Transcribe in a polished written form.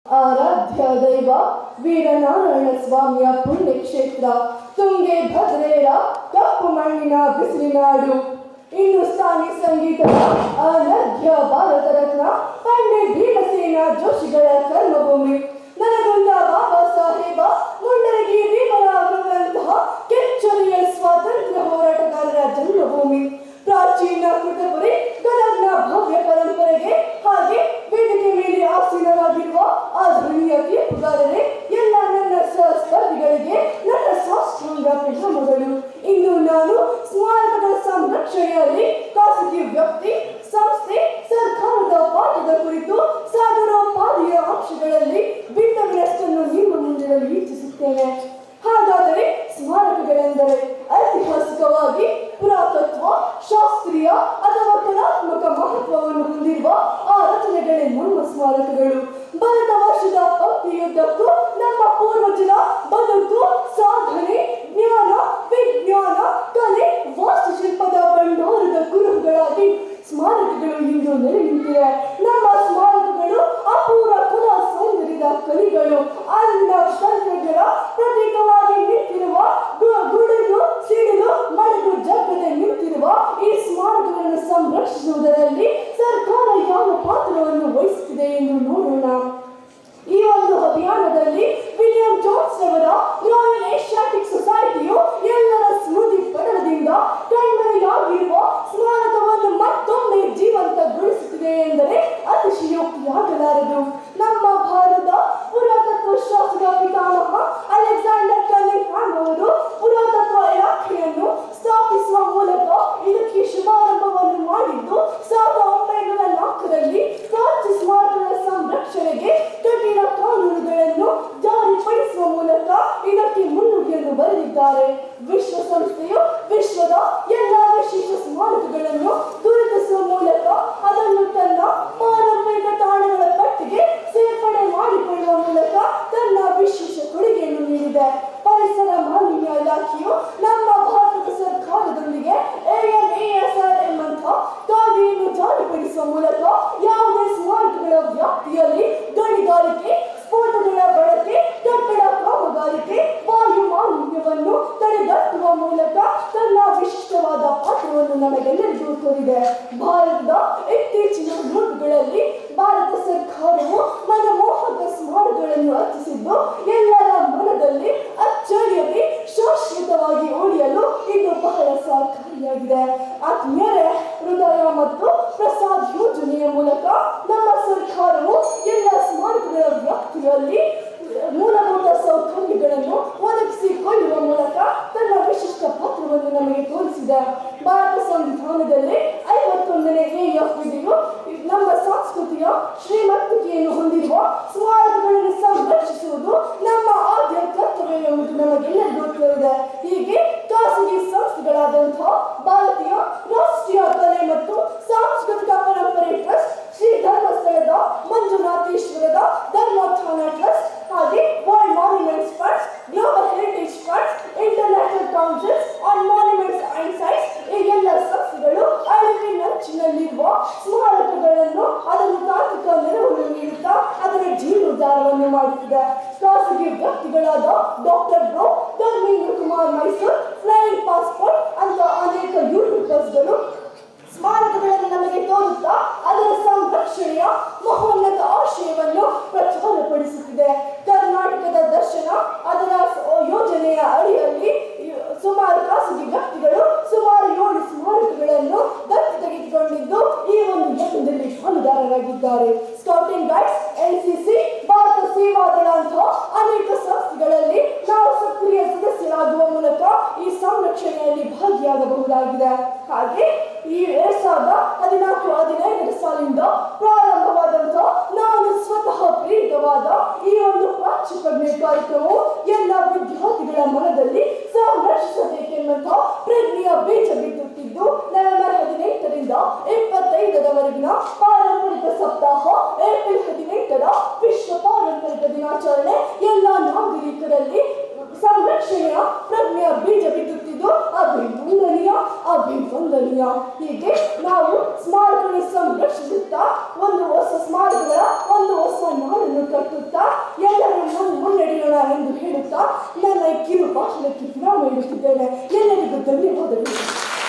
ಆರಾಧ್ಯ ದೈವ ವೀರನಾರಾಯಣ ಸ್ವಾಮಿಯ ಪುಣ್ಯಕ್ಷೇತ್ರ ತುಂಗೆ ಭದ್ರೇರ ಕಪ್ಪು ಮಣ್ಣಿನ ಬಿಸಿಲಿನಾಡು. ಹಿಂದೂಸ್ತಾನಿ ಸಂಗೀತದ ಅನರ್ಘ್ಯ ಭಾರತ ರತ್ನ ಪಂಡಿತ್ ಭೀಮಸೇನ ಜೋಶಿಗಳ ಕರ್ಮಭೂಮಿ. ನನಗೊಂದ ಬಾಬಾ ಸಾಹೇಬ ಮುಂಡರಗಿ ಭೀಮರಾವರಂತಹ ಕೆಚ್ಚರಿಯ ಸ್ವಾತಂತ್ರ್ಯ ಹೋರಾಟಗಾರರ ಜನ್ಮಭೂಮಿ. ಪ್ರಾಚೀನ ಕೃತಪುರಿ ಗದಗ್ನ ಭವ್ಯ ಪರಂಪರೆಗೆ ಹಾಗೆ ವೇದಿಕೆ ಮೇಲೆ ಆಸೀನರಾಗಿರುವ ಆಧುನಿಕ ತೀರ್ಪುಗಾರರೇ, ಎಲ್ಲ ನನ್ನ ಸಹಸ್ಪರ್ಧಿಗಳಿಗೆ ನನ್ನ ಸಾಷ್ಟಾಂಗ ಪ್ರಣಾಮಗಳು. ಇಂದು ನಾನು ಸ್ಮಾರಕದ ಸಂರಕ್ಷಣೆಯಲ್ಲಿ ಖಾಸಗಿ ವ್ಯಕ್ತಿ, ಸಂಸ್ಥೆ, ಸರ್ಕಾರದ ಪಾಠದ ಕುರಿತು ಸಾಗರೋಪಾದಿಯ ಅಂಶಗಳಲ್ಲಿ ಭಿನ್ನವಿನಷ್ಟನ್ನು ನಿಮ್ಮ ಮುಂದಿರಲು ಇಚ್ಛಿಸುತ್ತೇನೆ. ಹಾಗಾದರೆ ಸ್ಮಾರಕಗಳೆಂದರೆ ಐತಿಹಾಸಿಕವಾಗಿ ಪುರಾತತ್ವ, ಶಾಸ್ತ್ರೀಯ ಅಥವಾ ಕಲಾತ್ಮಕ ಮಹತ್ವವನ್ನು ಹೊಂದಿರುವ ಆ ರಚನೆಗಳೇ ನಮ್ಮ ಸ್ಮಾರಕಗಳು. ಭಾರತ ವರ್ಷದ ಪಂಕ್ತಿಯುದ್ದಕ್ಕೂ ನಮ್ಮ ಪೂರ್ವಜರ ಬದುಕು, ಸಾಧನೆ, ಜ್ಞಾನ, ವಿಜ್ಞಾನ, ಕಲೆ, ವಾಸ್ತುಶಿಲ್ಪದ ಭಂಡಾರದ ಕುರುಹುಗಳಾಗಿ ಸ್ಮಾರಕಗಳು ಇಂದು ನೆಲೆ ನಿಂತಿವೆ. ನಮ್ಮ ಸ್ಮಾರಕಗಳು ಅಪೂರ್ವ ಕಲಾ ಸೌಂದರ್ಯದ ಕಲಿಗಳು. ಅಂದಿನ ತಂತ್ರಜ್ಞರ ಪ್ರತೀಕವಾಗಿ ನಿಂತಿರುವ ಗುಡುಗು, ಸಿಡಿಲು, ಮಡಗು ಜಗ್ಗದೆ ನಿಂತಿರುವ ಈ ಸ್ಮಾರಕಗಳನ್ನು ಸಂರಕ್ಷಿಸುವುದರಲ್ಲಿ ಸರ್ಕಾರ ಯಾವ ಪಾತ್ರವನ್ನು ವಹಿಸುತ್ತಿದೆ ಎಂದು ನೋಡೋಣ. ಈ ಒಂದು ಅಭಿಯಾನದಲ್ಲಿ ವಿಲಿಯಂ ಜೋನ್ಸ್ ಅವರ ರಾಯಲ್ ಏಷ್ಯಾಟಿಕ್ ಸೊಸೈಟಿಯು ಎಲ್ಲರ ಸ್ಮೃತಿ ಪಟಲದಿಂದ ಕಣ್ಮರೆಯಾಗಿರುವ ಸ್ಮಾರಕವನ್ನು ಮತ್ತೊಮ್ಮೆ ಜೀವಂತಗೊಳಿಸುತ್ತಿದೆ ಎಂದರೆ ಅತಿಶಯೋಕ್ತಿಯಾಗಲಾರದು. ನಮ್ಮ ಭಾರತ ಪುರಾತತ್ವ ಶಾಸ್ತ್ರದ ಪಿತಾಮಹ ಅಲೆಕ್ಸಾಂಡರ್ ಕನಿಂಗ್ಹ್ಯಾಮ್ ಅವರು ಪುರಾತತ್ವ ಇಲಾಖೆಯನ್ನು ಸ್ಥಾಪಿಸುವ ಮೂಲಕ ಇದಕ್ಕೆ ಶುಭಾರಂಭವನ್ನು ಮಾಡಿದ್ದು 1904ರಲ್ಲಿ. ಪ್ರಾಚ್ಯ ಸ್ಮಾರಕಗಳ ಸಂರಕ್ಷಣೆಗೆ ಕಠಿಣ ಕಾನೂನುಗಳನ್ನು ಜಾರಿಪಡಿಸುವ ಮೂಲಕ ಇದಕ್ಕೆ ಮುನ್ನುಡಿಯನ್ನು ಬರೆದಿದ್ದಾರೆ. ವಿಶ್ವಸಂಸ್ಥೆಯು ವಿಶ್ವದ ಎಲ್ಲ ವಿಶೇಷ ಸ್ಮಾರಕಗಳನ್ನು ಗುರುತಿಸುವ ಮೂಲಕ ಅದನ್ನು ತನ್ನ ಪಾರಂಪರಿಕ ತಾಣಗಳ ಪಟ್ಟಿಗೆ ಸೇರ್ಪಡೆ ಮಾಡಿಕೊಳ್ಳುವ ಮೂಲಕ ತನ್ನ ವಿಶೇಷ ಕೊಡುಗೆಯನ್ನು ನೀಡಿದೆ. ಪರಿಸರ ಮಾಲಿನ್ಯ ಇಲಾಖೆಯು ನಮ್ಮ ಭಾರತದ ಸರ್ಕಾರದೊಂದಿಗೆ ANASR ಎಂಬಂತಹ ಕಾಯ್ದೆಯನ್ನು ಜಾರಿಪಡಿಸುವ ಮೂಲಕ ಯಾವುದೇ ಸ್ಮಾರಕಗಳ ವ್ಯಾಪ್ತಿಯಲ್ಲಿ ಗಣಿಗಾರಿಕೆ, ಸ್ಫೋಟಗಳ ಬಳಕೆ, ಕಟ್ಟಡ ಕಾಮಗಾರಿಕೆ, ವಾಯು ಮಾಲಿನ್ಯವನ್ನು ತಡೆಗಟ್ಟುವ ಮೂಲಕ ತನ್ನ ವಿಶಿಷ್ಟವಾದ ಪಾತ್ರವನ್ನು ನಮಗೆಲ್ಲರಿಗೂ ತೋರಿದೆ. ಭಾರತದ ಇತ್ತೀಚಿನ ನೋಟುಗಳಲ್ಲಿ ಭಾರತ ಸರ್ಕಾರವು ಮನಮೋಹಕ ಸ್ಮಾರಕಗಳನ್ನು ರಚಿಸಿದ್ದು ಎಲ್ಲರ ಮನದಲ್ಲಿ ಅಚ್ಚಳಿಯದೆ ಶಾಶ್ವತವಾಗಿ ಉಳಿಯಲು ಇದು ಬಹಳ ಸಹಕಾರಿಯಾಗಿದೆ. ಆತ್ಮೀಯರೇ, ಹೃದಯ ಮತ್ತು ಪ್ರಸಾದ್ ಯೋಜನೆಯ ಮೂಲಕ ನಮ್ಮ ಸರ್ಕಾರವು ಎಲ್ಲ ಸ್ಮಾರಕಗಳ ವ್ಯಾಪ್ತಿಯಲ್ಲಿ ಮೂಲಭೂತ ಸೌಕರ್ಯಗಳನ್ನು ಒದಗಿಸಿಕೊಳ್ಳುವ ಮೂಲಕ ತನ್ನ ವಿಶಿಷ್ಟ ಪಾತ್ರವನ್ನು ನಮಗೆ ತೋರಿಸಿದೆ. ಭಾರತ ಸಂವಿಧಾನದಲ್ಲಿ 51ನೇ AF ವಿಧಿಯು ನಮ್ಮ ಸಂಸ್ಕೃತಿಯ ಶ್ರೀಮಂತಿಕೆಯನ್ನು ಹೊಂದಿರುವ ಸ್ಮಾರಕಗಳನ್ನು ಸಂರಕ್ಷಿಸುವುದು ನಮ್ಮ ಆದ್ಯ ಕರ್ತವ್ಯ ಎಂಬುದು ನಮಗೆಲ್ಲರಿಗೂ ತಿಳಿದಿದೆ. ಹೀಗೆ ಖಾಸಗಿ ಸಂಸ್ಥೆಗಳಾದಂತಹ ಭಾರತೀಯ ರಾಷ್ಟ್ರೀಯ ಕಲೆ ಮತ್ತು ಸಾಂಸ್ಕೃತಿಕ ಪರಂಪರೆ ಟ್ರಸ್ಟ್, ಶ್ರೀ ಧರ್ಮಸ್ಥಳದ ಮಂಜುನಾಥೇಶ್ವರದ ಧರ್ಮೋತ್ಥಾನ ಟ್ರಸ್ಟ್, ಹಾಗೆ world monuments funds, global heritage funds, international councils on monuments and sites, ಈ ಎಲ್ಲ ಸಂಸ್ಥೆಗಳು ಅಳಿವಿನಂಚಿನಲ್ಲಿರುವ ಸ್ಮಾರಕಗಳನ್ನು ಅದನ್ನು ತಾಂತ್ರಿಕ ನೆರವನ್ನು ನೀಡುತ್ತಾ ಅದರ ಜೀರ್ಣೋದ್ಧಾರವನ್ನು ಮಾಡುತ್ತಿದೆ. ಖಾಸಗಿ ವ್ಯಕ್ತಿಗಳಾದ Doctor Bro, Dharmendra Kumar Mysore, Flying Passport ಅಂತ ಅನೇಕ ಯೂಟ್ಯೂಬರ್ಸ್ಗಳು ಸ್ಮಾರಕಗಳನ್ನು ನಮಗೆ ತೋರುತ್ತಾ ಅದರ ಸಂರಕ್ಷಣೆಯ ಮಹೋನ್ನತ ಆಶಯವನ್ನು ಪ್ರಚಾರಪಡಿಸುತ್ತಿದೆ. ಕರ್ನಾಟಕದ ದರ್ಶನ ಅದರ ಯೋಜನೆಯ ಅಡಿಯಲ್ಲಿ ಸುಮಾರು ಖಾಸಗಿ ವ್ಯಕ್ತಿಗಳು ಸುಮಾರು 7 ಸ್ಮಾರಕಗಳನ್ನು ದತ್ತು ತೆಗೆದುಕೊಂಡಿದ್ದು ಈ ಒಂದು ಯತ್ನದಲ್ಲಿ ಪಾಲುದಾರರಾಗಿದ್ದಾರೆ. ಸ್ಕೌಟಿಂಗ್ ಗೈಡ್ಸ್, NCC, ಭಾರತ ಸೇವಾದಳ ಅಂತಹ ಅನೇಕ ಸಂಸ್ಥೆಗಳಲ್ಲಿ ನಾವು ಸಕ್ರಿಯ ಸದಸ್ಯರಾಗುವ ಮೂಲಕ ಈ ಸಂರಕ್ಷಣೆಯಲ್ಲಿ ಭಾಗಿಯಾಗಬಹುದಾಗಿದೆ. ಹಾಗೆ ಈ 2014-15 ಸಾಲಿನಿಂದ ಪ್ರಾರಂಭವಾದಂತಹ ನಾನು ಸ್ವತಃ ಪ್ರೇರಿತವಾದ ಈ ಒಂದು ಪ್ರಾಚ್ಯಪ್ರಜ್ಞೆ ಕಾರ್ಯಕ್ರಮವು ಎಲ್ಲ ವಿದ್ಯಾರ್ಥಿಗಳ ಮನದಲ್ಲಿ ಸಂರಕ್ಷಿಸಬೇಕೆಂಬಂತಹ ಪ್ರಜ್ಞೆಯ ಬೀಜ ಬಿತ್ತುತ್ತಿದ್ದು ನವೆಂಬರ್ 18ರಿಂದ 25ರವರೆಗಿನ ಪಾರಂಪರಿಕ ಸಪ್ತಾಹ, ಏಪ್ರಿಲ್ 18ರ ವಿಶ್ವ ಪಾರಂಪರಿಕ ದಿನಾಚರಣೆ ಎಲ್ಲ ನಾಗರಿಕರಲ್ಲಿ ಸಂರಕ್ಷಣೆಯ ಪ್ರಜ್ಞೆಯ ಬೀಜ ಬಿತ್ತುತ್ತಿದ್ದು ಅಭಿವಂದನೀಯ. ಹೀಗೆ ನಾವು ಸ್ಮಾರಕಗಳನ್ನು ಸಂರಕ್ಷಿಸುತ್ತಾ ಒಂದು ಹೊಸ ಸ್ಮಾರಕಗಳ ಒಂದು ಹೊಸ ನಾಡನ್ನು ಕಟ್ಟುತ್ತಾ ಎಂದು ಹೇಳುತ್ತಾ ನನ್ನ ಈ ಕಿರು ಭಾಷಣಕ್ಕೆ ವಿರಾಮ ಇಡುತ್ತಿದ್ದೇನೆ. ಎಲ್ಲರಿಗೂ ಧನ್ಯವಾದಗಳು.